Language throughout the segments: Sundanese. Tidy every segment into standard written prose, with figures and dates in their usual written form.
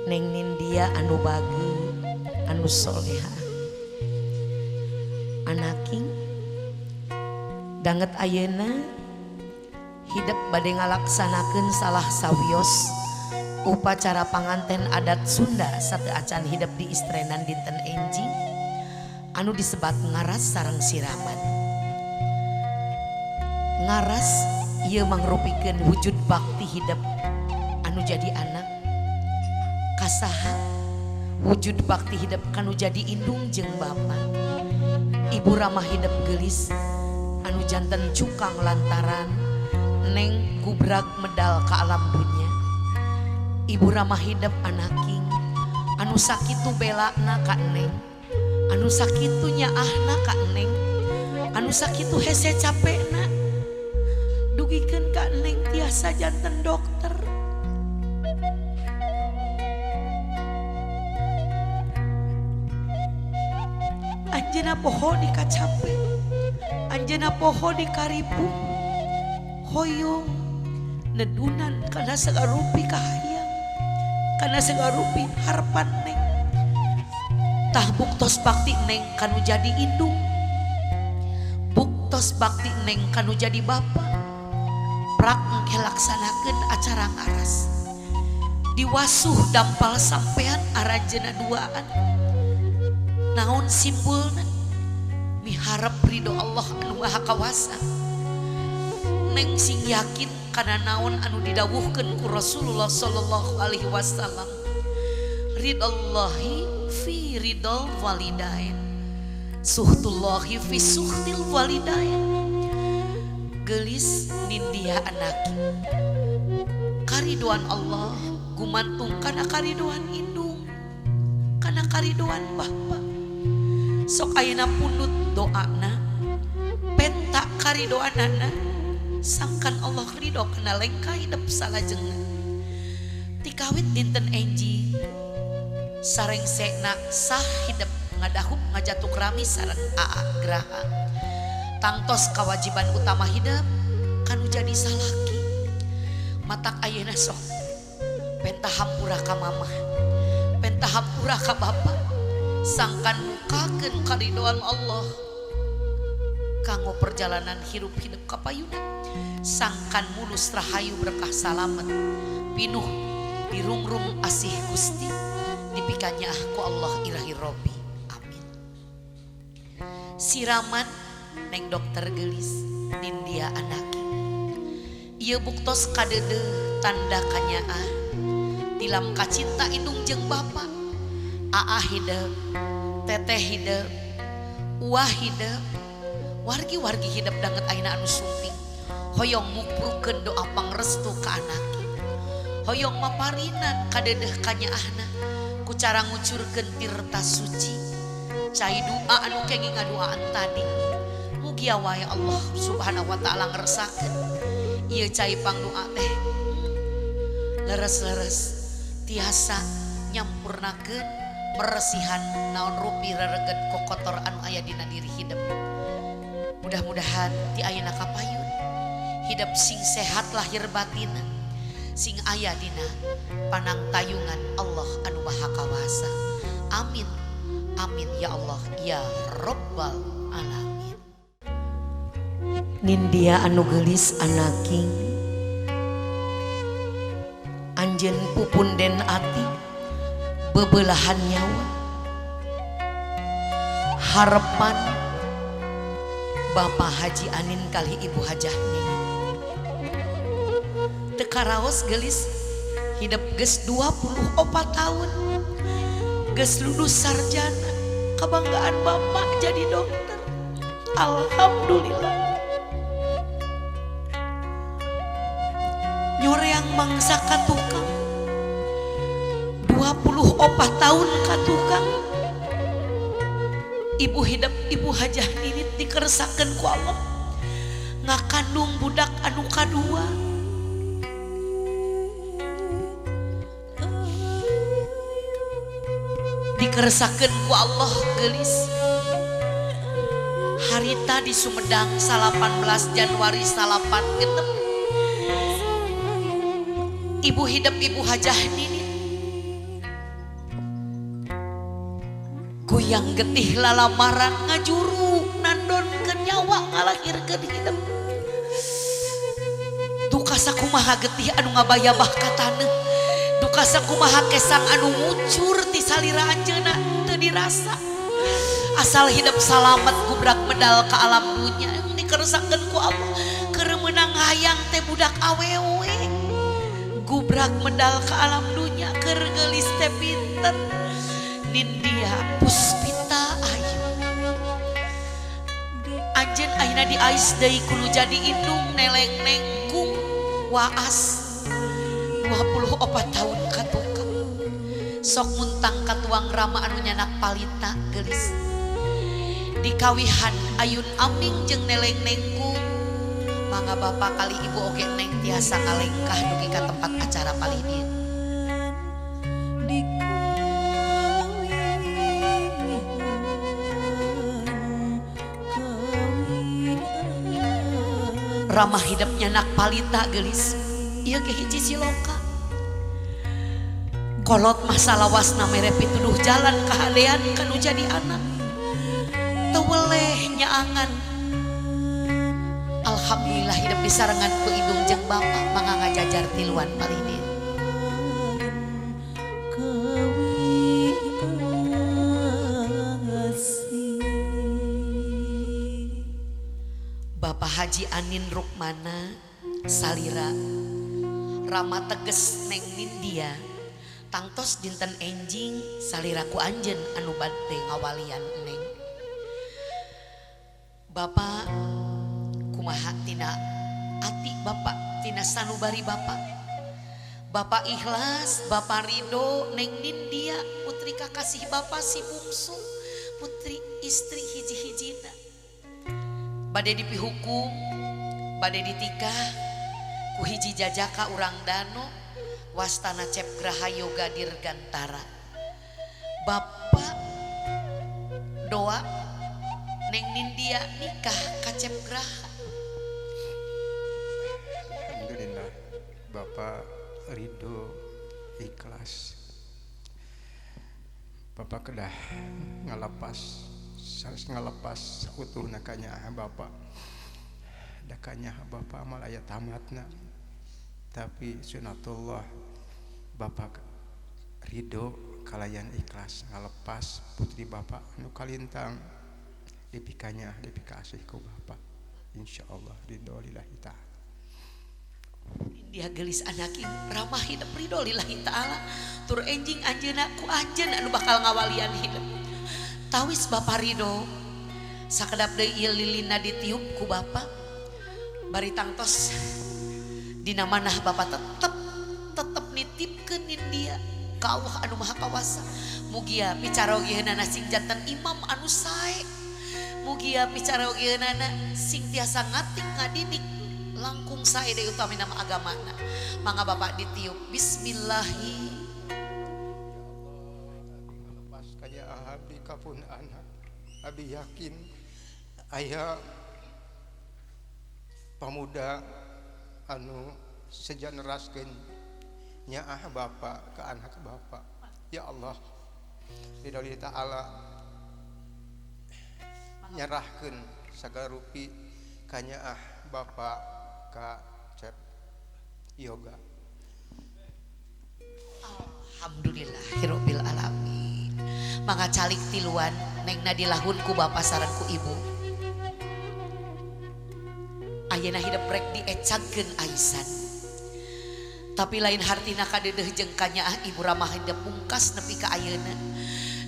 Neng Nindia anu bage anu soleha anaking danget ayeuna hidup bade ngalaksanakeun salah sawios upacara panganten adat Sunda sateu acan hidup di istrenan dinten enjing anu disebat ngaras sareng siraman. Ngaras ieu mangrupikeun wujud bakti hidup anu jadi anak kasaha wujud bakti hidup kanu jadi indung jeung bapa ibu ramah hidup gelis anu janten cukang lantaran neng gubrak medal ka alam dunya. Ibu ramah hidup anaking anu sakitu belana ka neng anu sakitu nyaahna ka neng anu sakitu hese capekna dugikeun ka neng tiasa janten dokter. Anjeuna poho di kacape, anjeuna poho di karipu, hoyong nedunan kana sagarupi kahayang, kana sagarupi harapan neng. Tah buktos bakti neng kanu jadi indung, buktos bakti neng kanu jadi bapa. Prak engke laksanakeun acara ngaras, diwasuh dampal sampean aranjeuna duaan. Naon simpulna miharap ridho Allah anu maha kawasa. Neng sing yakin kana naon anu didawuhkeun ku Rasulullah sallallahu alaihi wasallam. Ridallahi fi ridal walidain, suhtullahi fi suhtil walidain. Gelis nindia anaki karidoan Allah gumantung kana karidoan indung, kana karidoan bapa. Sok ayeuna pundut doana penta karidoanana sangkan Allah ridho kana lengka hidup salajengna. Tikawit dinten enji sarengsena sah hidup ngadahup ngajatuk rami sareng aa graha tangtos kewajiban utama hidup kanu jadi salaki matak ayeuna sok penta hampura ka mamah penta hampura ka bapa sangkan mukakeun karidoan Allah kanggo perjalanan hirup hidup kapayuna sangkan mulus rahayu berkah salamet pinuh dirungrung asih Gusti dipikanya ku Allah ilahi Robbi amin. Siraman neng dokter gelis nindia anaki ieu buktos kadede tanda kanyaah tilam kacinta indung jeung bapa. Aa hidup, teteh hidup, uah hidup, wargi-wargi hidup danget ayeuna anu sumping. Hoyong muprukeun doa pangrestu ka anaki. Hoyong maparinan kadedeh kanyaahna ku cara ngucurkeun tirta suci. Cai doa anu kenging ngaduaan tadi. Mugi wae Allah Subhanahu wa taala ngresakeun ieu cai pangdoa teh leres-leres tiasa nyampurnakeun meresihan naon rupi rereget kokotor anu aya dina diri hidup. Mudah-mudahan ti ayeuna kapayun hidup sing sehat lahir batin sing aya dina panangtayungan Allah anu maha kawasa. Amin amin ya Allah ya Rabbal alamin. Nindia anu gelis anaking anjeun pupunden ati bebelahan nyawa harapan Bapak Haji Anin kali Ibu Hajah Nini teu karaos gelis hidup geus 24 tahun geus lulus sarjana kebanggaan Bapak jadi dokter. Alhamdulillah nyoreang mangsa ka tukang 24 tahun ka tukang. Ibu hidup Ibu Hajah Nini dikeresakeun ku Allah ngakandung budak anu kadua. Dikeresakeun ku Allah gelis harita di Sumedang 18 Januari 86 Ibu hidup Ibu Hajah Nini goyang getih lalamaran ngajuru nandon ke nyawa ngalahirkeun hidup duka sakumaha getih anu ngabayabah ka taneuh duka sakumaha kesang anu ngucur ti salira anjeunna teu dirasa asal hidup salamet gubrak medal ka alam dunya dikersakeun ku Allah keur meunang hayang teh budak awewe gubrak medal ka alam dunya keur geulis teh pinter Nindya Puspita Ayu anjeun ayeuna di ais deui kudu jadi indung neleng nengkung waas 24 tahun katuka sok muntang katuang rama anu nyanak palita geulis dikawihan ayun aming jeung neleng nengkung mangga bapak kali ibu oge neng tiasa ngalengkah dugi ka tempat acara palidin ramah hidupnya nak palita gelis iya ke hiji siloka kolot masalah wasna mere pituduh jalan kahadean kanu jadi anak teweleh nyaangan alhamdulillah hidup disarengan ku indung jeung bapak mangga ngajajar tiluan palidin Bapak Haji Anin Rukmana salira rama teges neng Nindya tangtos dinten enjing saliraku anjen anu bade ngawalian neng Bapak kumaha tina ati Bapak tina sanubari Bapak ikhlas Bapak ridho neng Nindya putri kakasih Bapak si bungsu putri istri hiji-hijina bade dipihukum bade ditikah ku hiji jajaka urang dano wastana Cep Graha Yoga Dirgantara Bapak doa neng Nindya nikah ka Cep Graha alhamdulillah Bapak ridho ikhlas Bapak kedah ngalapas harus ngelepas utuhna kanya Bapak dakanya Bapak amal aya tamatna tapi sunatullah Bapak ridho kalayan ikhlas ngalepas putri Bapak anu kalintang dipikanya dipikasih ku Bapak insyaallah ridho lillahi ta'ala dia gelis anakin ramah hidup ridho lillahi ta'ala tur enjing anjeunna ku anjeun anu bakal ngawalian hidup tawis Bapak ridho sakedap deui ieu lilina ditiup ku Bapak bari tangtos dina manah Bapak tetep nitipkeun Nindya ka Allah anu maha kawasa mugia picarogeunana sing janten imam anu sae mugia picarogeunana sing tiasa ngatik ngadidik langkung sae deui utami nama agamana mangga Bapak ditiup bismillahi abdi kapun anak abdi yakin aya pemuda anu sejeneraskeun nyaah Bapak ke anak Bapak ya Allah lillahi ta'ala nyerahkeun sagala rupi ka nyaah Bapak ka Cep Yoga alhamdulillahirabbil alamin mangga calik tiluan neng nadilahun ku Bapak saran ku ibu ayeuna hidup rek diecagkeun aisan tapi lain hartina kadeudeuh jeung kanyaah ibu ramah hidup pungkas nepi ka ayeuna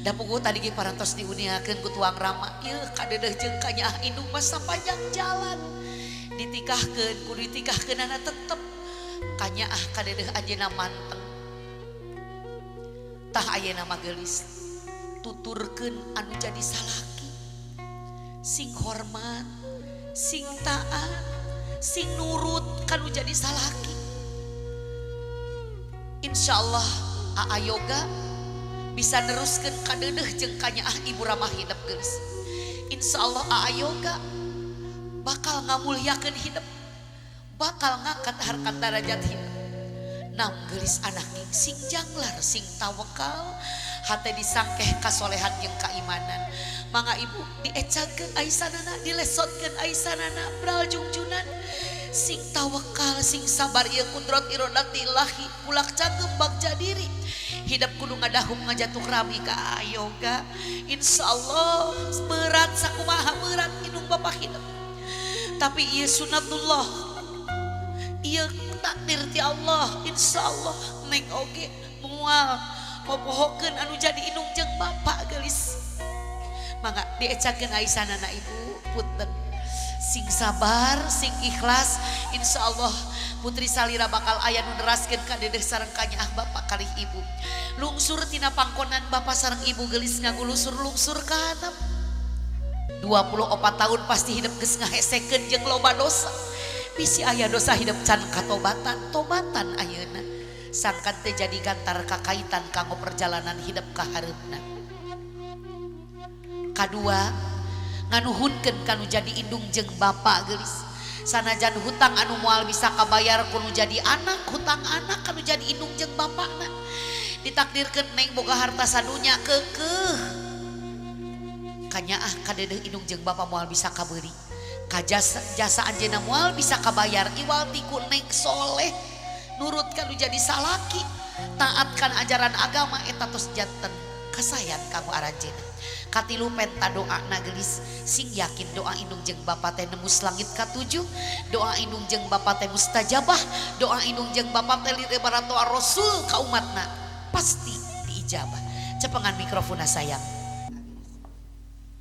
da puguh tadi ge parantos diuniakeun ku tuang rama ieu kadeudeuh jeung kanyaah indung mah sapanjang jalan ditikahkeun kudu ditikahkeunana tetep kanyaah kadeudeuh anjeunna manteng tah ayeuna mah geulis tuturkeun anu jadi salaki sing hormat sing taat sing nurut kanu jadi salaki insyaallah Aa Yoga bisa neruskeun kadeudeuh jeung kanyaah ibu ramah hidup geus insyaallah Aa Yoga bakal ngamulyakeun hidup bakal ngangkat harkat darajat hidup Naam gelis anak sing janglar sing tawakal hate disangkeh kasolehan jeung keimanan. Mangga ibu diecakeun aisanana, dilesotkeun aisanana bral jungjunan sing tawakal sing sabar ieu kudrat iradatillahi ulak cagem bagja diri hidup kudu ngadahum ngajatuh rabi ka yoga insyaallah berat sakumaha berat indung bapak hidup tapi ieu sunatullah ieu takdir ti Allah insyaallah neng oge moal popohokeun anu jadi indung jeung bapak geulis mangga diecakeun aisanana ibu punten sing sabar sing ikhlas insyaallah putri salira bakal aya nu neraskeun ka dedeh sareng kanyaah bapak kalih ibu lungsur tina pangkonan bapak sareng ibu geulis ngagulusur lungsur ka handap 24 tahun pasti hidup geus ngahesekeun jeung loba dosa bisi aya dosa hidup can katobatan ayeuna sangkan teu jadi gantar kakaitan kanggo perjalanan hidup ka hareupna kadua nganuhunkeun kanu jadi indung jeung bapak geulis sanajan hutang anu moal bisa kabayar kudu jadi anak hutang anak kanu jadi indung jeung bapakna ditakdirkeun neng boga harta sadunya keukeuh kanyaah kadedeh indung jeung bapak moal bisa kabeuri kajasa anjeunna moal bisa kabayar iwal ti ku neng soleh nurut kanu jadi salaki taatkan ajaran agama eta tos janten kasayan kanggo aranjeunna katilu penta doa nagelis sing yakin doa indung jeung bapa teh nembus langit ka-7 doa indung jeung bapa teh mustajabah doa indung jeung bapa teh lirebaran doa rasul ka umatna pasti diijabah cepengan mikrofona sayang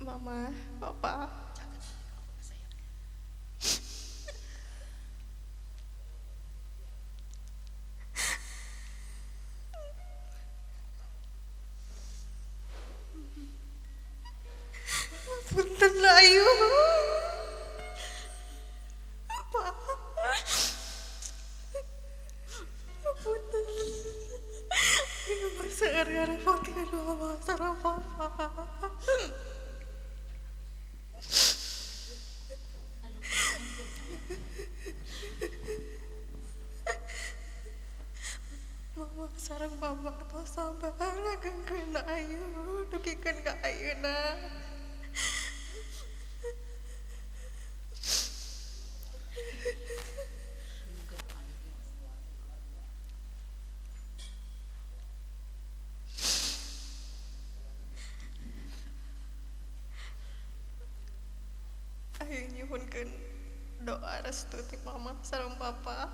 mama papa punten layu apa punten ini masa gara-gara pakai doa sarang papa mama sarang papa tos sabar ngagengkeun ayu dugikeun ka ayeuna ayo nyuhunkeun doa restu ti mama sareng papa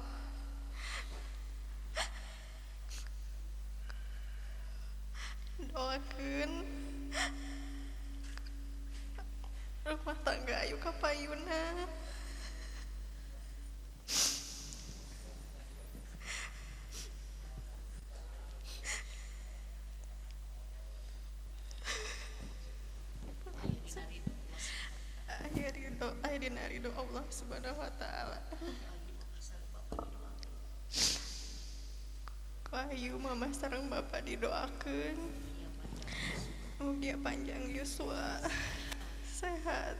doakeun rumah tangga ayu kapayuna dina ridho Allah subhanahu wa ta'ala Wahyu mama sareng bapak didoakeun mugia panjang yuswa sehat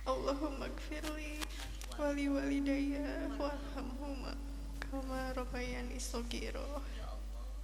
Allahumma gfirli wali walidayya warhamhuma kama rabbayani shaghira